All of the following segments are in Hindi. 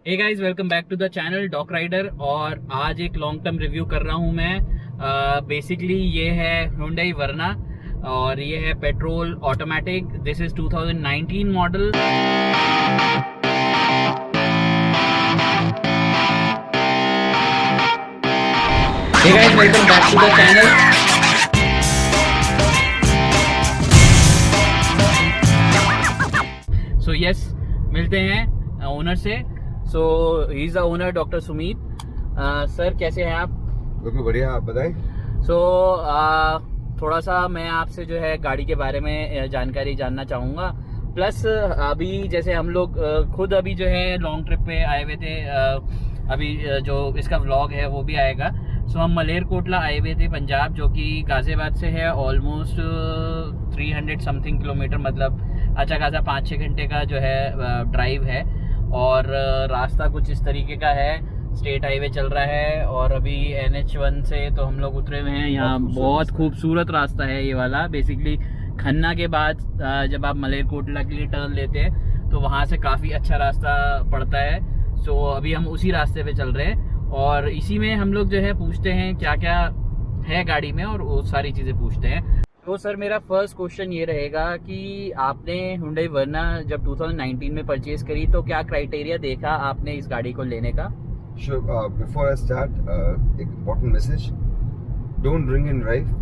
Hey guys, welcome back to the channel Doc Rider. और आज एक लॉन्ग टर्म रिव्यू कर रहा हूं मैं। बेसिकली ये है Hyundai Verna और ये है petrol automatic. This is 2019 model. Hey guys, welcome back to the channel. So yes, मिलते हैं ओनर से। So he is the owner doctor Sumit. Sir कैसे हैं आप? बिल्कुल बढ़िया, आप बताएं। सो थोड़ा सा मैं आपसे जो है गाड़ी के बारे में जानकारी जानना चाहूँगा। प्लस अभी जैसे हम लोग खुद अभी जो है लॉन्ग ट्रिप पे आए हुए थे। अभी जो इसका व्लॉग है वो भी आएगा। सो हम मलेरकोटला आए हुए थे पंजाब, जो कि गाजियाबाद से है ऑलमोस्ट 300 समथिंग किलोमीटर, मतलब अच्छा खासा 5-6 घंटे का जो है ड्राइव है। और रास्ता कुछ इस तरीके का है, स्टेट हाईवे चल रहा है। और अभी NH1 से तो हम लोग उतरे हुए हैं। यहाँ बहुत खूबसूरत रास्ता है ये वाला। बेसिकली खन्ना के बाद जब आप मलेरकोटला के लिए टर्न लेते हैं तो वहाँ से काफ़ी अच्छा रास्ता पड़ता है। सो अभी हम उसी रास्ते पे चल रहे हैं और इसी में हम लोग जो है पूछते हैं क्या क्या है गाड़ी में, और वो सारी चीज़ें पूछते हैं। तो सर मेरा फर्स्ट क्वेश्चन ये रहेगा कि आपने Hyundai Verna जब 2019 में परचेज करी तो क्या क्राइटेरिया देखा आपने इस गाड़ी को लेने का? Sure, before I start, एक important message. Don't drink and drive.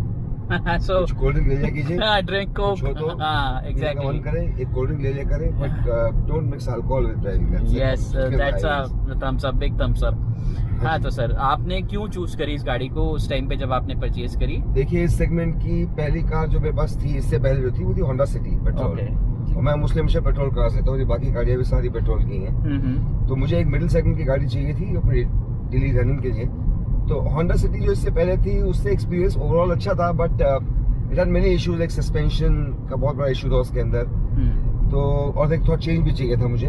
So कुछ कोल्ड ड्रिंक ले लिया कीजिए। ड्रिंक को हाँ मन एग्जैक्टली करे एक कोल्ड ड्रिंक ले लिया करें, but don't mix alcohol with driving. That's it. Yes, उसके दैट्स बाद a thumbs up, big thumbs up. हाँ तो सर आपने क्यों चूज करी इस गाड़ी को उस टाइम पे जब आपने परचेज करी? देखिए, इस सेगमेंट की पहली कार जो मेरे पास थी, इससे पहले जो थी वो थी होंडा सिटी पेट्रोल। और मैं मुस्लिम से पेट्रोल कार से हूँ, बाकी गाड़ियाँ भी सारी पेट्रोल की हैं। तो मुझे एक मिडिल सेगमेंट की गाड़ी चाहिए थी अपनी डेली रनिंग के लिए। तो होंडा सिटी जो इससे पहले थी उससे एक्सपीरियंस ओवरऑल अच्छा था, but it had many issues. Like suspension का बहुत बड़ा इशू था उसके अंदर। तो और एक थोड़ा चेंज भी चाहिए था मुझे।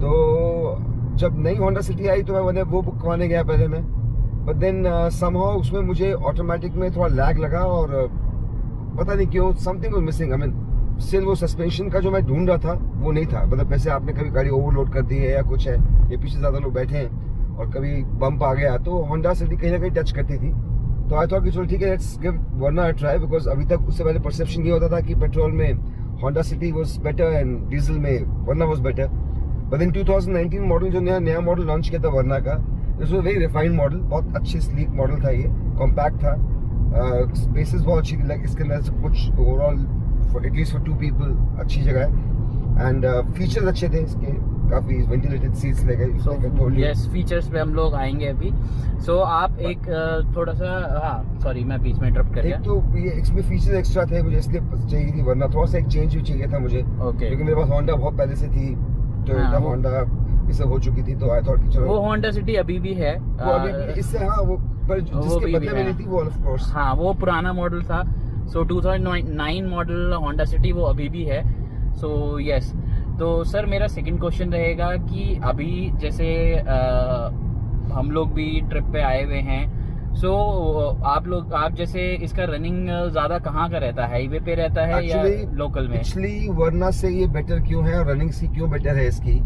तो जब नई होंडा सिटी आई तो मैं वो बुक करवाने गया पहले मैं, बट देन समहाउ उसमें मुझे ऑटोमेटिक में थोड़ा लैग लगा और पता नहीं क्यों something was missing. I mean still वो सस्पेंशन का जो मैं ढूंढ रहा था वो नहीं था। मतलब पैसे आपने कभी गाड़ी ओवरलोड कर दी है या कुछ है, या पीछे ज्यादा लोग बैठे हैं और कभी बम्प आ गया, तो होंडा सिटी कहीं ना कहीं टच करती थी। तो आई थॉट कि चलो ठीक है, let's give Verna a try, because अभी तक उससे पहले परसेप्शन ये होता था कि पेट्रोल में Honda City was better and diesel में Verna was better. But in 2019 model जो नया मॉडल लॉन्च किया था वर्ना का, this was very refined model. बहुत अच्छी स्लीक मॉडल था ये, कॉम्पैक्ट था, स्पेसेस बहुत अच्छी थी। लाइक इसके अंदर सब कुछ ओवरऑल एटलीस्ट फॉर 2 पीपल अच्छी जगह है। एंड फीचर्स अच्छे थे इसके, काफी वेंटिलेटेड सीट्स लगे। यस, फीचर्स पे हम लोग आएंगे अभी। सो आप एक थोड़ा सा, हाँ सॉरी मैं बीच में इंटरप्ट कर गया। एक तो ये इसमें फीचर्स एक्स्ट्रा थे, मुझे इसलिए चाहिए थी वरना थोड़ा सा एक चेंज भी चाहिए था मुझे। क्योंकि मेरे पास होंडा बहुत पहले से थी, टोयोटा होंडा ये सब हो चुकी थी। तो आई थॉट कि चलो वो होंडा सिटी अभी भी है, वो अभी भी इससे, हाँ वो पर जिसके बदले में नहीं थी वो ऑफ कोर्स, हाँ वो पुराना मॉडल था। सो 2009 मॉडल होंडा सिटी वो अभी भी है। सो यस, तो सर मेरा सेकंड क्वेश्चन रहेगा कि अभी जैसे हम लोग भी ट्रिप पे आए हुए हैं। सो आप जैसे इसका रनिंग ज्यादा कहाँ का रहता है, हाईवे पे रहता है या लोकल में? पिछली वर्ना से ये बेटर क्यों है और रनिंग सी क्यों बेटर है इसकी?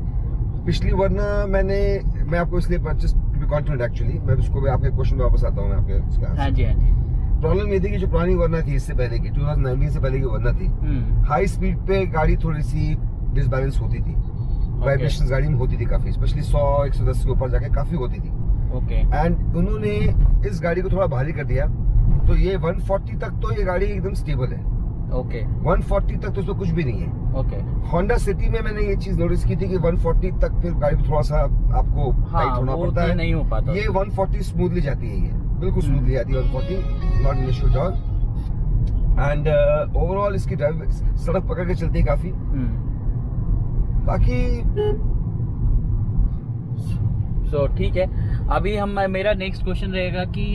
पिछली वर्ना मैं आपको इसलिए purchase to be confident, actually मैं उसको भी आपके क्वेश्चन पे वापस आता हूँ मैं आपके इसका। हाँ जी हाँ जी। प्रॉब्लम ये थी कि जो पुरानी वर्ना थी इससे पहले की 2019 से पहले की वर्ना थी, हाई स्पीड पे गाड़ी थोड़ी सी डिसबैलेंस होती थी। वाइब्रेशंस गाड़ी में होती थी काफी, स्पेशली 100-110 के ऊपर जाके काफी होती थी। एंड उन्होंने इस गाड़ी को थोड़ा भारी कर दिया, तो ये 140 तक तो ये गाड़ी एकदम स्टेबल है। 140 तक तो उसमें कुछ भी नहीं है। होंडा सिटी में मैंने ये चीज नोटिस की थी कि 140 तक फिर गाड़ी थोड़ा सा आपको टाइट होना पड़ता है, नहीं हो पाता। ये 140 स्मूथली जाती है, ये बिल्कुल स्मूथली जाती है 140, not an issue at all. And overall इसकी ड्राइव सड़क पकड़ के चलती है काफी। बाकी सो ठीक है, अभी मेरा नेक्स्ट क्वेश्चन रहेगा कि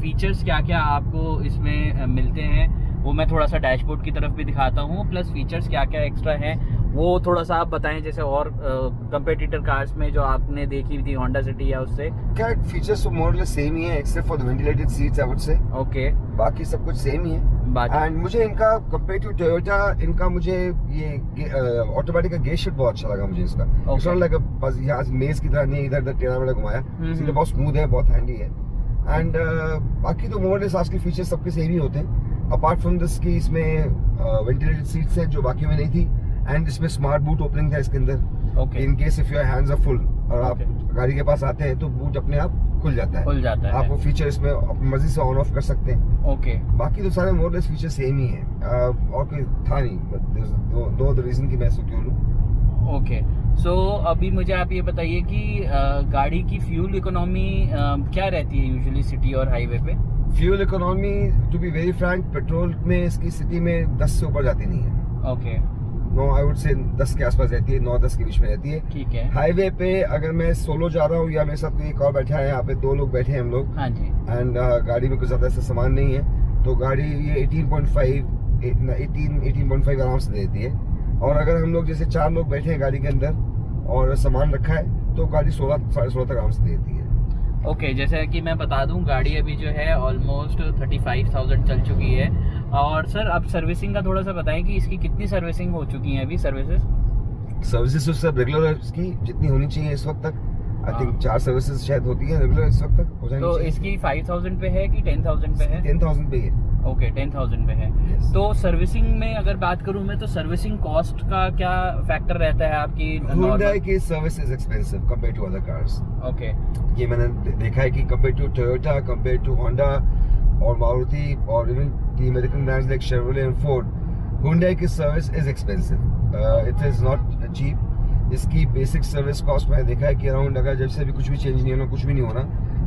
फीचर्स क्या क्या आपको इसमें मिलते हैं, वो मैं थोड़ा सा डैशबोर्ड की तरफ भी दिखाता हूँ। प्लस फीचर्स क्या क्या एक्स्ट्रा हैं वो थोड़ा सा आप बताएं, जैसे और कंपेटिटर कार्स में जो आपने देखी थी होंडा सिटी या उससे। क्या फीचर्स तो मोर और लेस सेम ही है, except for the ventilated seats I would say. Okay, बाकी सब कुछ सेम ही है। बात। एंड मुझे इनका कंपेयर टू टोयोटा, इनका मुझे ये ऑटोमेटिक का गेयर शिफ्ट बहुत अच्छा लगा मुझे इसका। इट्स नॉट लाइक बस यहाँ मेज की तरह नहीं, इधर उधर टेढ़ा मेढ़ा घुमाया, सीधे बहुत स्मूथ है, बहुत हैंडी है। एंड बाकी तो मोरलेस आज के फीचर्स सबके सेम ही होते हैं, अपार्ट फ्रॉम दिस की इसमें वेंटिलेटेड सीट्स है जो बाकी में नहीं थी, एंड इसमें स्मार्ट बूट ओपनिंग था इसके अंदर। In case if your hands are full और आप गाड़ी के पास आते हैं तो बूट अपने आप खुल जाता है। आप वो फीचर इसमें अपनी मर्जी से ऑन ऑफ कर सकते हैं। बाकी तो सारे मोरलेस फीचर सेम ही हैं, और कोई था नहीं, दो रीजन की मैं क्यों लूं। ओके, सो अभी मुझे आप ये बताइए कि गाड़ी की फ्यूल इकोनॉमी क्या रहती है यूजुअली सिटी और हाईवे पे? Fuel economy to be very frank, petrol में इसकी सिटी में 10 से ऊपर जाती नहीं है। Okay, no I would say 10 के आसपास रहती है, 9-10 के बीच में रहती है। ठीक है। हाईवे पे अगर मैं सोलो जा रहा हूँ या मेरे साथ कोई एक और बैठा है, यहाँ पे 2 लोग बैठे हैं हम लोग, हाँ जी, एंड गाड़ी में कुछ ज्यादा ऐसा सामान नहीं है, तो गाड़ी ये 18.5 आराम से देती है। और अगर हम लोग जैसे 4 लोग बैठे हैं गाड़ी के अंदर और सामान रखा है तो गाड़ी 16-16.5 तक आराम से देती है। ओके, जैसे कि मैं बता दूं गाड़ी अभी जो है ऑलमोस्ट 35,000 चल चुकी है। और सर अब सर्विसिंग का थोड़ा सा बताएं कि इसकी कितनी सर्विसिंग हो चुकी है अभी? सर्विसेज तो सब रेगुलर है इसकी, जितनी होनी चाहिए इस वक्त तक। आई थिंक 4 सर्विसेज शायद होती है रेगुलर इस वक्त तक हो जानी तो चाहिए। इसकी 5,000 पे है कि 10,000 पे है? 10,000 पे है। ओके, 10,000 पे है। Yes. तो सर्विसिंग में अगर बात करूं मैं, तो सर्विसिंग कॉस्ट का क्या फैक्टर रहता है आपकी? Hyundai की service is expensive compare to other cars. Okay, ये मैंने देखा है कि compare to Toyota, compare to Honda और मारुति और even the American brands like Chevrolet and Ford, Hyundai की service is expensive, it is not cheap. इसकी बेसिक सर्विस कॉस्ट मैंने देखा है कि अराउंड, अगर जब से भी कुछ भी चेंज नहीं होना, कुछ भी नहीं होना,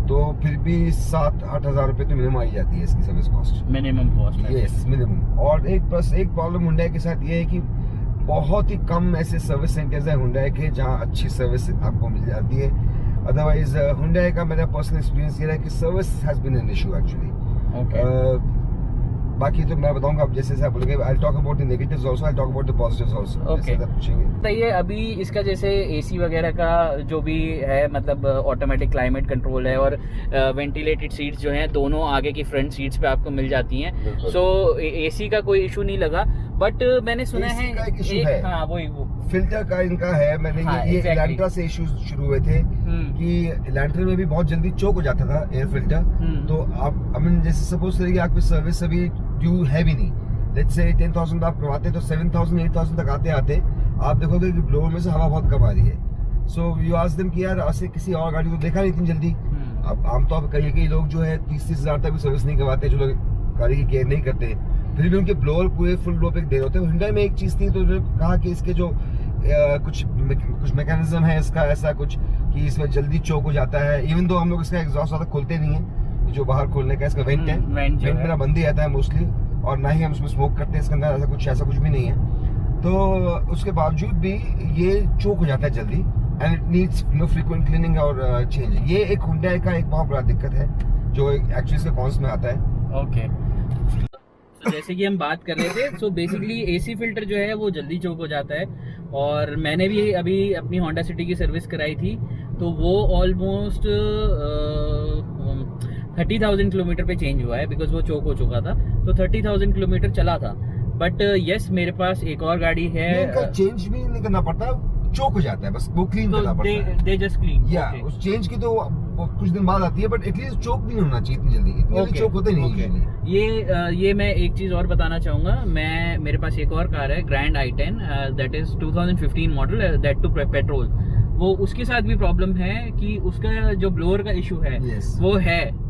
तो फिर भी 7-8 हज़ार रुपए तो मिनिमम आई जाती है इसकी service cost. Minimum cost? Yes, minimum. और एक प्रॉब्लम Hyundai के साथ ये है कि बहुत ही कम ऐसे सर्विस सेंटर्स हैं Hyundai के जहाँ अच्छी सर्विस आपको मिल जाती है। अदरवाइज Hyundai का मेरा पर्सनल एक्सपीरियंस ये रहा है कि service has been an issue actually. बाकी तो मैं बताऊंगा, आप जैसे आप बोलेंगे, I talk about the negatives also, I talk about the positives also. Okay, पूछेंगे बताइए अभी इसका जैसे एसी वगैरह का जो भी है, मतलब ऑटोमेटिक क्लाइमेट कंट्रोल है और वेंटिलेटेड सीट्स जो हैं दोनों आगे की फ्रंट सीट्स पे आपको मिल जाती हैं। सो एसी का कोई इशू नहीं लगा, बट मैंने सुना है हाँ वो फिल्टर का इनका है। मैंने ये इलांट्रा से इश्यूज शुरू हुए थे कि इलांट्रा में भी बहुत जल्दी चोक हो जाता था एयर फिल्टर। तो आप आई मीन जैसे सपोज करिए आपकी सर्विस अभी ड्यू है भी नहीं, लेट्स से 10,000 आप करवाते तो 7,000 8,000 तक आते आते आप देखोगे कि ब्लोअर में से हवा बहुत कम आ रही है। सो यू आस्क देम कि यार ऐसे किसी और गाड़ी को देखा नहीं इतनी जल्दी। अब आमतौर पर कई लोग जो है 30-30 हज़ार तक भी सर्विस नहीं करवाते, जो लोग गाड़ी की केयर नहीं करते, फिर भी उनके ब्लोअर पूरे फुल ब्लो पे दे रहे होते हैं। Hyundai में एक चीज थी तो उन्होंने कहा कि इसके जो कुछ मैकेनिज्म है इसका ऐसा कुछ कि इसमें जल्दी चोक हो जाता है। इवन दो हम लोग इसका एग्जॉस्ट ज्यादा खोलते नहीं है, जो बाहर खोलने का इसका वेंट है, वेंट मेरा बंद ही रहता है मोस्टली, और ना ही हम उसमें स्मोक करते हैं इसके अंदर, ऐसा कुछ भी नहीं है। तो उसके बावजूद भी ये चोक हो जाता है जल्दी, and it needs frequent cleaning और चेंज। ये एक Hyundai का एक बहुत बड़ा दिक्कत है जो एक्चुअली इसके कॉन्स में आता है। ओके, तो जैसे कि हम बात कर रहे थे, सो बेसिकली एसी फिल्टर जो है वो जल्दी चोक हो जाता है। और मैंने भी अभी अपनी होंडा सिटी की सर्विस कराई थी, तो वो ऑलमोस्ट 30,000 किलोमीटर पे चेंज हुआ है, बिकॉज वो चोक हो चुका था। तो 30,000 किलोमीटर चला था। बट यस, मेरे पास एक और गाड़ी है, चेंज भी नहीं करना पड़ता, चोक हो जाता है, बस वो क्लीन करना पड़ता है। दे जस्ट क्लीन, या उस चेंज की तो कुछ दिन बाद आती है, बट एटलीस्ट चोक भी नहीं होना चाहिए इतनी जल्दी। इतनी जल्दी चोक होते नहीं यूजुअली। ये मैं एक चीज और बताना चाहूंगा। मेरे पास एक और कार है, grand i10, that is 2015 model, that too petrol. वो उसके साथ भी प्रॉब्लम है कि उसका जो ब्लोअर का इशू है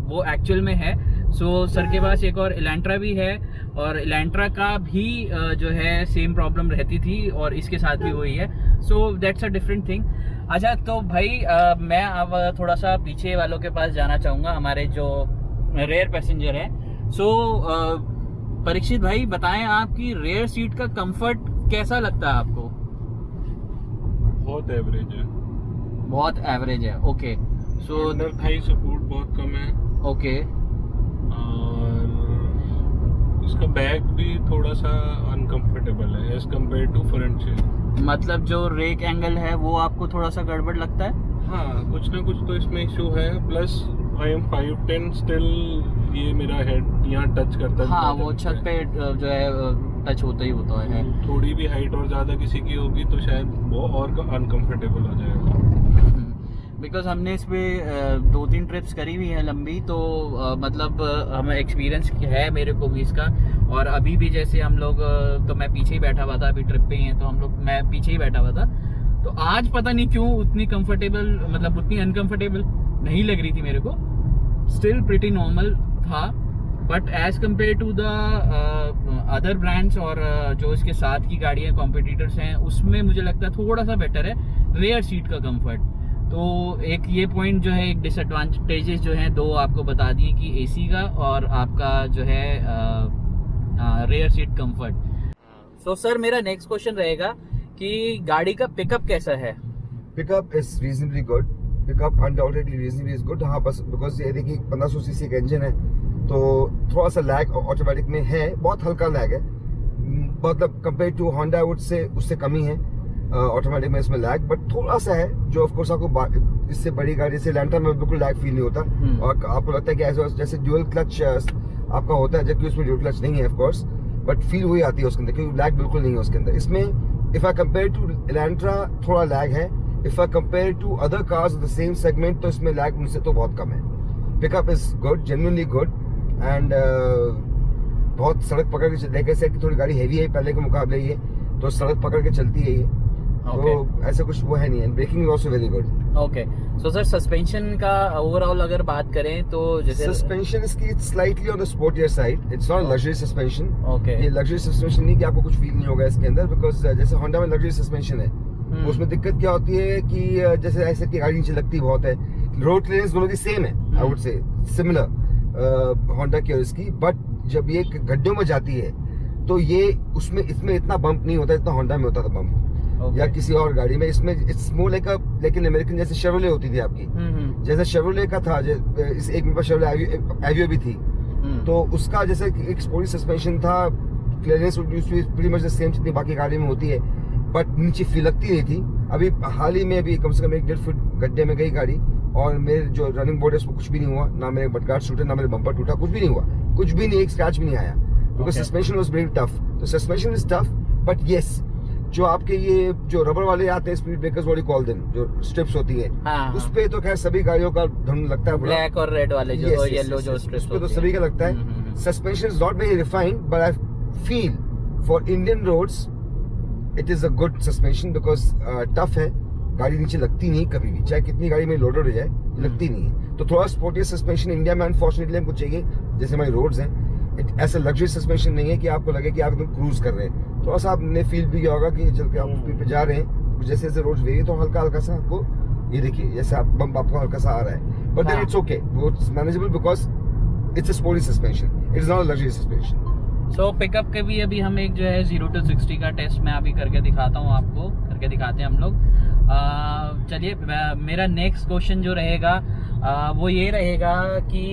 वो एक्चुअल में है। सो सर के पास एक और इलांट्रा भी है, और इलांट्रा का भी जो है सेम प्रॉब्लम रहती थी, और इसके साथ भी वही है। So that's a different thing. अच्छा, तो भाई मैं अब थोड़ा सा पीछे वालों के पास जाना चाहूँगा, हमारे जो रेयर पैसेंजर हैं। सो परीक्षित भाई, बताएं आपकी रेयर सीट का कंफर्ट कैसा लगता है आपको? बहुत एवरेज है। बहुत एवरेज है, ओके। सो थाई सपोर्ट बहुत कम है। ओके, और इसका बैक भी थोड़ा सा अनकंफर्टेबल है as compared to front seat. मतलब जो रेक एंगल है वो आपको थोड़ा सा गड़बड़ लगता है? हाँ, कुछ ना कुछ तो इसमें इशू है। प्लस आई एम 5'10", स्टिल ये मेरा हेड यहाँ टच करता है। हाँ, वो छत पे जो है टच होता ही होता है। थोड़ी भी हाइट और ज़्यादा किसी की होगी तो शायद वो और अनकंफर्टेबल हो जाएगा। बिकॉज हमने इस पे 2-3 ट्रिप्स करी हुई है लंबी, तो मतलब हमें एक्सपीरियंस है मेरे को भी इसका। और अभी भी जैसे हम लोग, तो मैं पीछे ही बैठा हुआ था, अभी ट्रिप पे ही है तो हम लोग, मैं पीछे ही बैठा हुआ था, तो आज पता नहीं क्यों उतनी कंफर्टेबल, मतलब उतनी अनकंफर्टेबल नहीं लग रही थी मेरे को। स्टिल प्रिटी नॉर्मल था, but as compared to the other brands और जो इसके साथ की गाड़ियाँ कॉम्पिटिटर्स हैं, उसमें मुझे लगता है थोड़ा सा बेटर है रेयर सीट का कंफर्ट। तो एक ये पॉइंट जो है, एक डिसएडवांटेजेस जो हैं 2 आपको बता दिए कि एसी का और आपका जो है rare seat comfort. So sir, मेरा नेक्स्ट क्वेश्चन रहेगा कि गाड़ी का पिकअप कैसा है? Pickup is reasonably good, pickup undoubtedly reasonably is good. हाँ, बस बिकॉज ये देखिए 1500 सीसी का इंजन है तो थोड़ा सा लैग ऑटोमेटिक में है, बहुत हल्का लैग है, मतलब कंपेयर टू होंडा से उससे कम ही है ऑटोमेटिक में इसमें लैग, बट थोड़ा सा है जो ऑफ कोर्स आपको इससे बड़ी गाड़ी से लैंटर में बिल्कुल लैग फील नहीं होता। और आपको लगता है कि जैसे ड्यूअल क्लच आपका होता है, जबकि उसमें ड्यूअल क्लच नहीं है ऑफ कोर्स, बट फील हुई आती है उसके अंदर, क्योंकि लैग बिल्कुल नहीं है उसके अंदर। इसमें if I compare to Elantra थोड़ा लैग है, if I compare to other cars of the same segment तो इसमें लैग उनसे तो बहुत कम है। Pickup is good, genuinely good, and बहुत सड़क पकड़ के देखे से कि थोड़ी गाड़ी हैवी है पहले के मुकाबले, ये तो सड़क पकड़ के चलती है ये। तो ऐसा कुछ वो है नहीं है। Braking is also very good. Okay, so sir suspension का ओवरऑल अगर बात करें तो जैसे सस्पेंशन इसकी slightly on the sportier side, it's not luxury suspension. Okay, ये लग्जरी सस्पेंशन नहीं कि आपको कुछ फील नहीं होगा इसके अंदर, बिकॉज जैसे होंडा में लग्जरी सस्पेंशन है, उसमें दिक्कत क्या होती है कि जैसे ऐसे की गाड़ी नीचे लगती बहुत है, रोड क्लियरेंस दोनों की सेम है, I would say similar Honda की और इसकी, बट जब ये गड्ढों में जाती है तो ये उसमें इसमें इतना बम्प नहीं होता जितना होंडा में होता था बम्प, या किसी और गाड़ी में। इसमें इट्स मोर लाइक लेकिन अमेरिकन जैसे शेवरोले होती थी आपकी, जैसे शेवरोले का था, इस एक मेरे पास शेवरोले एवियो भी थी, तो उसका जैसे एक स्पोर्टी सस्पेंशन था, clearance pretty much the same जितनी बाकी गाड़ी में होती है, बट नीचे फिलकती नहीं थी। अभी हाल ही में भी कम से कम 1.5 फुट गड्ढे में गई गाड़ी, और मेरे जो रनिंग बोर्ड है उसमें कुछ भी नहीं हुआ, ना मेरे मडगार्ड टूटे, ना मेरे बम्पर टूटा, कुछ भी नहीं हुआ, कुछ भी नहीं, एक स्क्रैच भी नहीं आया, because suspension was very tough. तो suspension is tough, but yes, जो आपके ये जो रबर वाले आते हैं speed breakers, what you call them, जो स्ट्रिप्स होती है, उस पे तो खैर सभी गाड़ियों का धुंध लगता है, ब्लैक और रेड वाले जो येलो जो स्ट्रिप्स पे तो सभी का लगता है। Suspension is not very refined, but I feel for Indian roads it is a good suspension, because tough है, गाड़ी नीचे लगती नहीं कभी भी, चाहे कितनी गाड़ी में लोडेड हो जाए, लगती नहीं है। तो थोड़ा स्पोर्टियर सस्पेंशन इंडिया में अनफॉर्चुनेटली हमको चाहिए, जैसे हमारी रोड्स हैं। ऐसा लग्जरी सस्पेंशन नहीं है कि आपको लगे कि आप एकदम क्रूज कर रहे हैं, थोड़ा सा आपने फील भी किया होगा कि चल के आप स्पीड पे जा रहे हैं, जैसे जैसे रोड्स वेगी तो हल्का हल्का सा आपको, ये देखिए जैसे आप बम्प आपको हल्का सा आ रहा है, बट देन इट्स ओके, वो manageable, because it's a sporty suspension, it is not a luxury suspension. So pickup के भी अभी हम एक जो है 0 to 60 का टेस्ट मैं अभी करके दिखाता हूँ, आपको करके दिखाते हैं हम लोग। चलिए, मेरा नेक्स्ट क्वेश्चन जो रहेगा वो ये रहेगा कि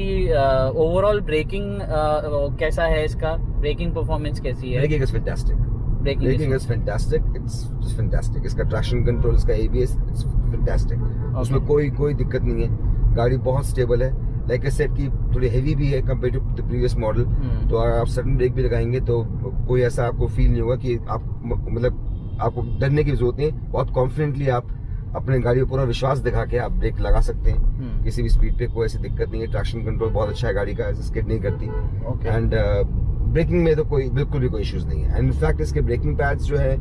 ओवरऑल ब्रेकिंग कैसा है, इसका ब्रेकिंग परफॉर्मेंस कैसी है? Braking is fantastic, braking is fantastic, it's just fantastic. इसका ट्रैक्शन कंट्रोल, इसका एबीएस, इट्स फैंटास्टिक, उसमें कोई दिक्कत नहीं है, गाड़ी बहुत स्टेबल है। लाइक आई सेड की थोड़ी हेवी भी है compare to the previous model, तो अगर आप सडन ब्रेक भी लगाएंगे तो कोई ऐसा आपको फील नहीं होगा कि आप, मतलब आपको डरने की जरूरत नहीं है, बहुत कॉन्फिडेंटली आप अपने गाड़ी पर पूरा विश्वास दिखा के आप ब्रेक लगा सकते हैं किसी भी स्पीड पे, कोई ऐसी दिक्कत नहीं है। ट्रैक्शन कंट्रोल बहुत अच्छा है गाड़ी का, ऐसे स्किड नहीं करती, एंड ब्रेकिंग में तो बिल्कुल भी कोई इश्यूज नहीं है। एंड इनफैक्ट इसके ब्रेकिंग पैड्स जो है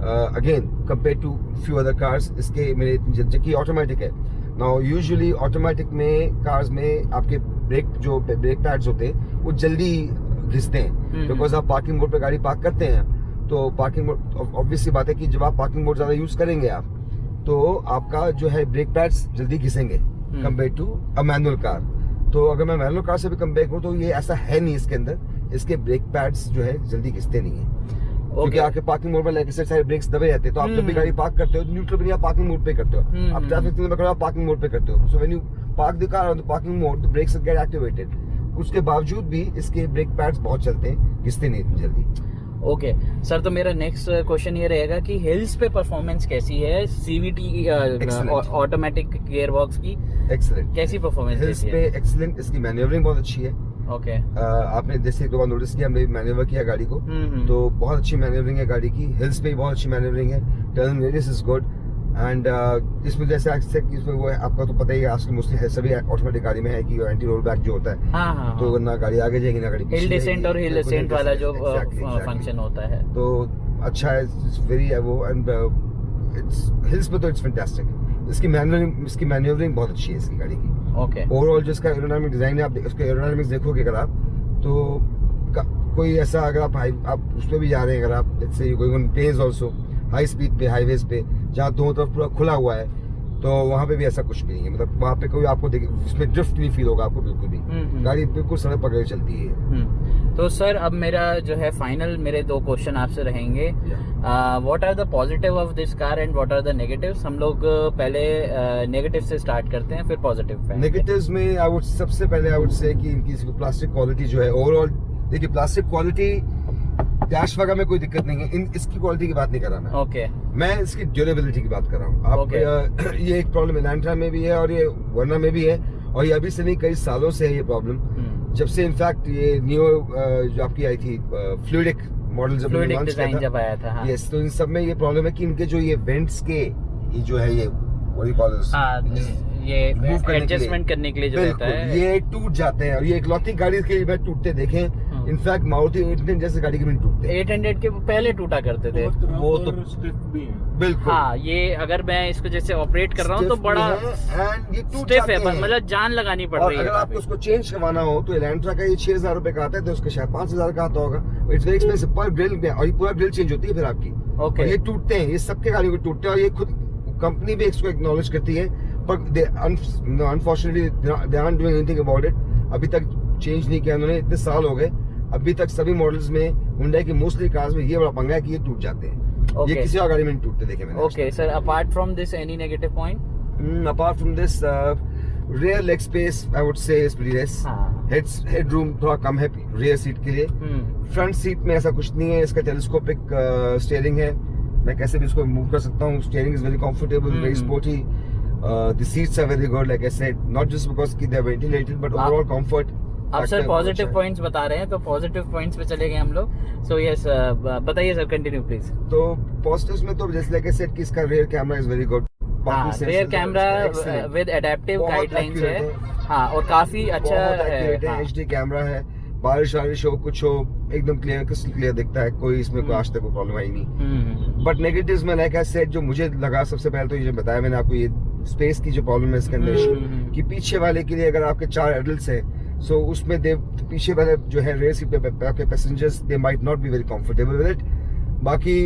again compare to few other cars, इसके मेरे जबकि ऑटोमेटिक है। नाउ यूजुअली ऑटोमेटिक में कार्स में आपके ब्रेक पैड्स होते हैं वो जल्दी घिसते हैं, बिकॉज आप पार्किंग मोड पे गाड़ी पार्क करते हैं, तो पार्किंग मोड ऑब्वियसली बात है कि जब आप पार्किंग मोड ज्यादा यूज करेंगे आप, तो आपका जो है ब्रेक पैड्स जल्दी घिसेंगे compare to a manual car. तो अगर मैं मैनुअल कार से भी कंपेयर करूँ तो ये ऐसा है नहीं, इसके अंदर इसके ब्रेक पैड्स जो है जल्दी घिसते नहीं है, क्योंकि आपके पार्किंग मोड में लेके सारे ब्रेक्स दबे रहते हैं, तो आप जब भी गाड़ी पार्क करते हो तो न्यूट्रल भी आप पार्किंग मोड पे करते हो, आप ट्रैफिक सिग्नल में आप पार्किंग मोड पे करते हो, so when you park the car on the parking mode the brakes get activated. उसके बावजूद भी इसके ब्रेक पैड्स बहुत चलते हैं, घिसते नहीं इतनी जल्दी। ओके सर, तो मेरा नेक्स्ट क्वेश्चन ये रहेगा कि हिल्स पे परफॉर्मेंस कैसी है सीवीटी ऑटोमेटिक गियर बॉक्स की? एक्सीलेंट। कैसी परफॉर्मेंस हिल्स पे एक्सीलेंट, इसकी मैन्यूवरिंग बहुत अच्छी है। ओके आपने जैसे एक दो बार नोटिस किया, हमने मैन्यूवर किया गाड़ी को, तो बहुत अच्छी मैन्यूवरिंग है गाड़ी की। हिल्स पे भी बहुत अच्छी मैन्यूवरिंग है, turn radius is good and इसमें जैसे इसमें वो है, आपका तो पता ही है आजकल मोस्टली है सभी ऑटोमेटिक गाड़ी में है कि एंटी रोल बैक जो होता है, हाँ, तो ना गाड़ी आगे जाएगी ना गाड़ी पीछे हिल डिसेंट और हिल असेंट वाला जो exactly. फंक्शन होता है, तो अच्छा है, वेरी है वो। एंड इट्स हिल्स पे तो इट्स फैंटास्टिक। इसकी मैन्यूवरिंग बहुत अच्छी है इसकी गाड़ी की। ओके ओवरऑल जो इसका एरोडायनामिक डिजाइन है, आप उसके एरोडायनामिक्स देखोगे अगर आप, तो कोई ऐसा अगर आप उस पर भी जा रहे हैं, अगर आप let's say going on plains also, high speed पे, हाईवेज पे, जहाँ दोनों तरफ पूरा खुला हुआ है, तो वहाँ पे भी ऐसा कुछ भी नहीं है। मतलब वहाँ पे कोई आपको उसमें ड्रिफ्ट नहीं फील होगा आपको बिल्कुल भी। गाड़ी बिल्कुल सड़क पकड़ चलती है। तो सर अब मेरा जो है फाइनल मेरे 2 क्वेश्चन आपसे रहेंगे। What are the positive of this car and what are the negatives? हम लोग पहले नेगेटिव से स्टार्ट करते हैं, फिर पॉजिटिव पे। नेगेटिव्स में सबसे पहले आई वुड से कि इनकी प्लास्टिक क्वालिटी जो है ओवरऑल, देखिए प्लास्टिक क्वालिटी डैश वगैरह में कोई दिक्कत नहीं है, इसकी क्वालिटी की बात नहीं कर रहा मैं। ओके मैं इसकी ड्यूरेबिलिटी की बात कर रहा हूँ। आप ये एक प्रॉब्लम एलेंट्रा में भी है और ये वर्ना में भी है, और ये अभी से नहीं कई सालों से है ये प्रॉब्लम। जब से इनफैक्ट ये नियो जो आपकी आई थी फ्लूइडिक मॉडल जब लॉन्च किया था, जब आया था, हाँ। यस, तो इन सब में ये प्रॉब्लम है कि इनके जो ये वेंट्स के ये जो है ये ये एडजस्टमेंट करने के लिए जो रहता है, ये टूट जाते हैं, और ये इकलौती गाड़ी के लिए टूटते देखे। इनफैक्ट मारुति 800 जैसे गाड़ी के भी टूटते हैं। 800 के पहले टूटा करते थे वो तो स्टिफ भी है बिल्कुल। हाँ, ये अगर मैं इसको जैसे ऑपरेट कर रहा हूँ तो बड़ा एंड ये टूट स्टिफ जाते है, हैं, मतलब जान लगानी पड़ रही है। अगर आपको उसको चेंज करवाना हो तो एलेंट्रा का ये 6000 रुपए का आता है, तो उसका शायद 5000 का आता होगा। इट्स वेरी एक्सपेंसिव पर ग्रिल में, और ये पूरा ग्रिल चेंज होती है फिर आपकी। ओके, ये टूटते हैं, ये सबके गाड़ियों को टूटते हैं, और ये खुद कंपनी भी इसको एक्नॉलेज करती है, पर unfortunately they aren't doing anything about it. अभी तक चेंज नहीं किया उन्होंने, इतने साल हो गए, अभी तक सभी मॉडल्स में हुंडई की मोस्टली कार्स में ये बड़ा पंगा है कि ये टूट जाते हैं। ये किसी और गाड़ी में नहीं टूटते देखे मैंने। Okay sir, apart from this any negative point? Apart from this rear leg space I would say is pretty less. Headroom थोड़ा कम है रियर सीट के लिए। फ्रंट सीट में ऐसा कुछ नहीं है, इसका टेलीस्कोपिक स्टीयरिंग है, मैं कैसे भी इसको मूव कर सकता हूँ। Steering is very comfortable, very sporty. The seats are very good, like I said, not just because कि they are ventilated but overall comfort. आप सर पॉजिटिव पॉइंट्स बता रहे हैं, तो पॉजिटिव पॉइंट्स पे चले गए हम लोग। सो यस, बताइए सर, कंटिन्यू प्लीज। तो पॉजिटिव्स में तो जैसे लाइक आई सेड कि इसका rear camera is very good, rear camera with adaptive guidelines है, हाँ, और काफी अच्छा है। एचडी कैमरा है, बारिश हो कुछ हो एकदम क्लियर, क्रिस्टल क्लियर दिखता है, कोई इसमें कोई आज तक कोई प्रॉब्लम आई नहीं। बट नेगेटिव्स में लाइक आई सेड जो मुझे लगा सबसे पहले तो ये बताया मैंने आपको, ये स्पेस की जो प्रॉब्लम है इसके अंदर कि पीछे वाले के लिए अगर आपके 4 एडल्ट्स हैं, सो उसमें पीछे वाले जो है रेयर सीट पे आपके passengers they might not be very comfortable with it. बाकी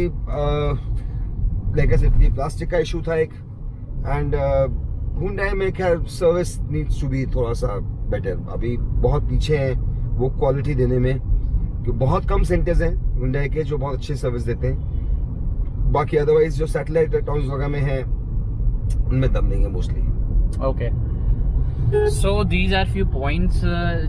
लाइक आई सेड ये प्लास्टिक का इशू था एक, एंड हुंडई में खैर सर्विस नीड्स टू बी थोड़ा सा बेटर, अभी बहुत पीछे हैं वो क्वालिटी देने में, कि बहुत कम सेंटर्स हैं हुंडई के जो बहुत अच्छी सर्विस देते हैं। बाकी अदरवाइज जो सैटेलाइट टाउन्स वगैरह में हैं उनमें दम नहीं है mostly. Okay, so these are few points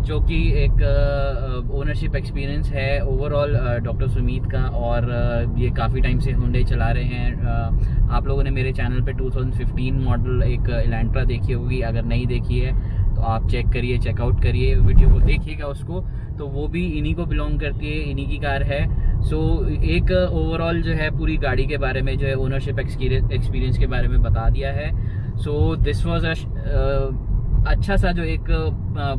जो कि एक ओनरशिप एक्सपीरियंस है ओवरऑल डॉक्टर सुमीत का, और ये काफ़ी टाइम से हुंडई चला रहे हैं। आप लोगों ने मेरे चैनल पे 2015 मॉडल एक एलेंट्रा देखी होगी, अगर नहीं देखी है तो आप चेक करिए, चेकआउट करिए, वीडियो को देखिएगा उसको, तो वो भी इन्हीं को बिलोंग करती है, इन्हीं की कार है। सो एक ओवरऑल जो है पूरी गाड़ी के बारे में जो है ओनरशिप एक्सपीरियंस के बारे में बता दिया है। सो दिस वॉज अच्छा सा जो एक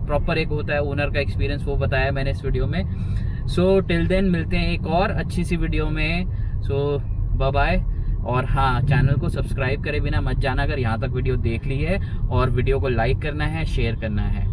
प्रॉपर एक होता है ओनर का एक्सपीरियंस, वो बताया मैंने इस वीडियो में। सो टिल देन मिलते हैं एक और अच्छी सी वीडियो में। सो बाय बाय, और हाँ, चैनल को सब्सक्राइब करे बिना मत जाना अगर यहाँ तक वीडियो देख ली है, और वीडियो को लाइक करना है, शेयर करना है।